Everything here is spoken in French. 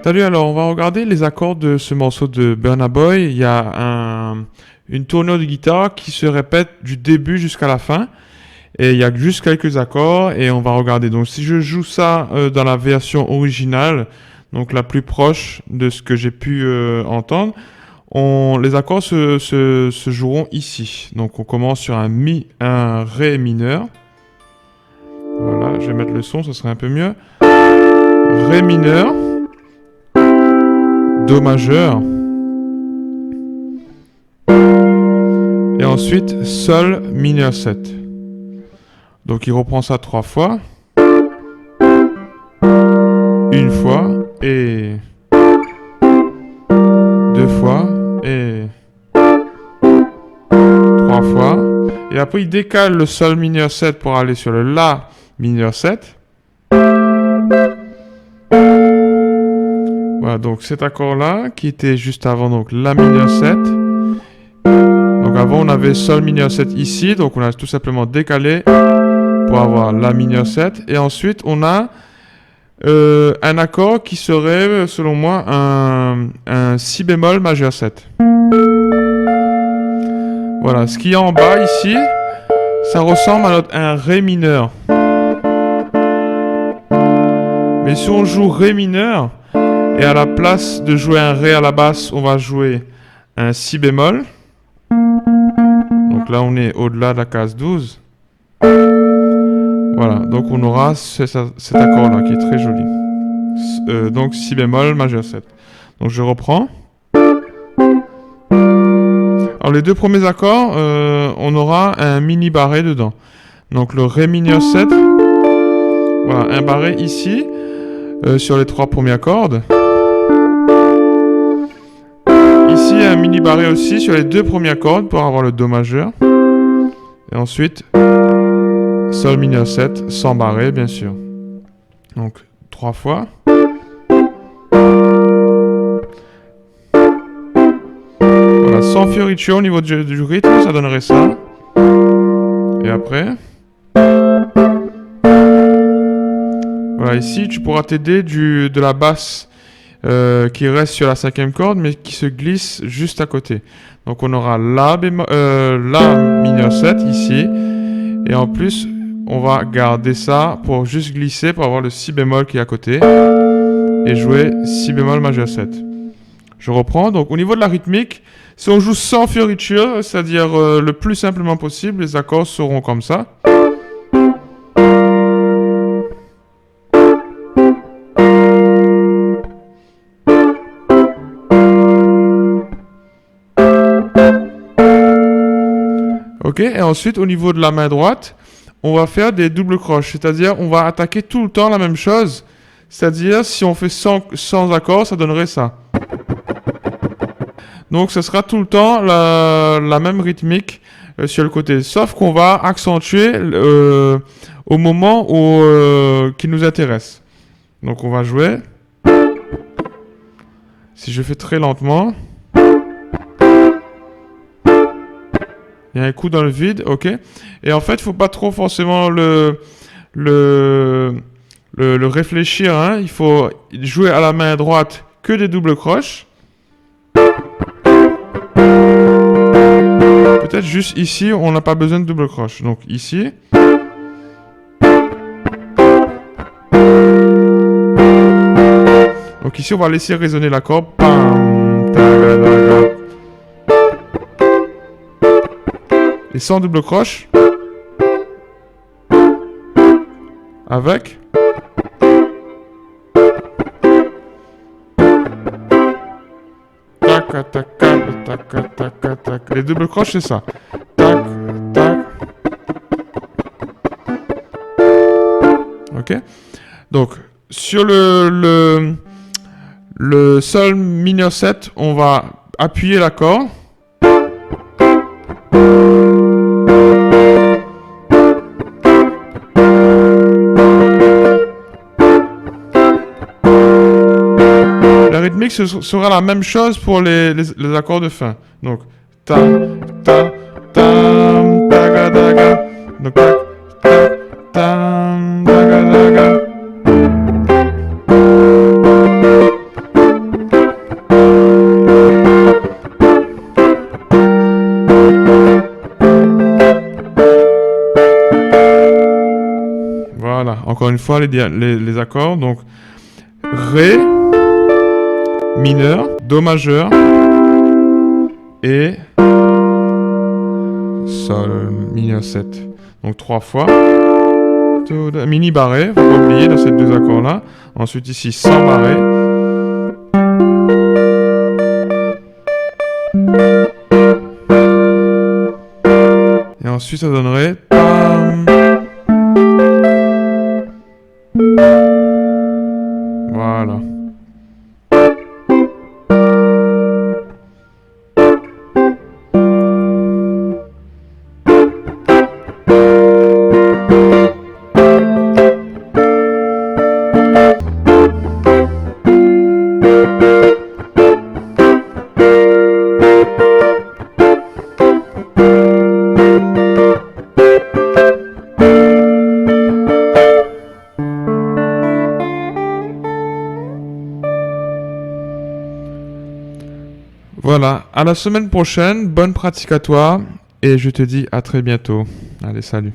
Salut, alors on va regarder les accords de ce morceau de Burna Boy. Il y a une tournure de guitare qui se répète du début jusqu'à la fin. Et il y a juste quelques accords et on va regarder. Donc si je joue ça dans la version originale, donc la plus proche de ce que j'ai pu entendre, les accords se joueront ici. Donc on commence sur un Ré mineur. Voilà, je vais mettre le son, ce serait un peu mieux. Ré mineur. Do majeur. Et ensuite Sol mineur 7. Donc il reprend ça 3 fois. Une fois et 2 fois et 3 fois. Et après il décale le Sol mineur 7 pour aller sur le La mineur 7. Voilà, donc cet accord-là, qui était juste avant, donc La mineur 7. Donc avant, on avait Sol mineur 7 ici, donc on a tout simplement décalé pour avoir La mineur 7. Et ensuite, on a un accord qui serait, selon moi, un Si bémol majeur 7. Voilà, ce qu'il y a en bas ici, ça ressemble à un Ré mineur. Mais si on joue Ré mineur, et à la place de jouer un Ré à la basse, on va jouer un Si bémol. Donc là, on est au-delà de la case 12. Voilà, donc on aura cet accord-là qui est très joli. Donc Si bémol majeur 7. Donc je reprends. Alors les deux premiers accords, on aura un mini barré dedans. Donc le Ré mineur 7. Voilà, un barré ici, sur les 3 premières cordes. Ici, un mini barré aussi sur les 2 premières cordes pour avoir le Do majeur. Et ensuite, Sol mineur 7, sans barré, bien sûr. Donc, 3 fois. Voilà, sans fiorituro au niveau du rythme, ça donnerait ça. Et après. Voilà, ici, tu pourras t'aider de la basse. Qui reste sur la 5e corde mais qui se glisse juste à côté. Donc on aura La mineur 7 ici et en plus on va garder ça pour juste glisser pour avoir le Si bémol qui est à côté et jouer Si bémol majeur 7. Je reprends, donc au niveau de la rythmique, si on joue sans fiorituro, c'est-à-dire le plus simplement possible, les accords seront comme ça. Ok, et ensuite au niveau de la main droite, on va faire des doubles croches, c'est-à-dire on va attaquer tout le temps la même chose, c'est-à-dire si on fait 100 accords, ça donnerait ça. Donc ce sera tout le temps la même rythmique sur le côté, sauf qu'on va accentuer au moment qui nous intéresse. Donc on va jouer. Si je fais très lentement. Il y a un coup dans le vide, ok. Et en fait, il faut pas trop forcément le réfléchir. Hein. Il faut jouer à la main droite que des doubles croches. Peut-être juste ici, on n'a pas besoin de double croche. Donc ici. Donc ici, on va laisser résonner l'accord. Et sans double croche. Avec. Tac, tac, tac, tac, tac, tac. Les doubles croches, c'est ça. Tac, tac. Ok. Donc, sur le Sol mineur 7, on va appuyer l'accord. La rythmique sera la même chose pour les accords de fin. Donc, ta, ta, ta, ta, ga, da, ga. Donc, tac, zaga, zaga. Voilà, encore une fois les accords. Donc Ré mineur, Do majeur et Sol mineur 7. Donc 3 fois. Mini barré, faut pas oublier dans ces deux accords là. Ensuite ici sans barré. Et ensuite ça donnerait pam. Voilà. Voilà, à la semaine prochaine, bonne pratique à toi et je te dis à très bientôt. Allez, salut.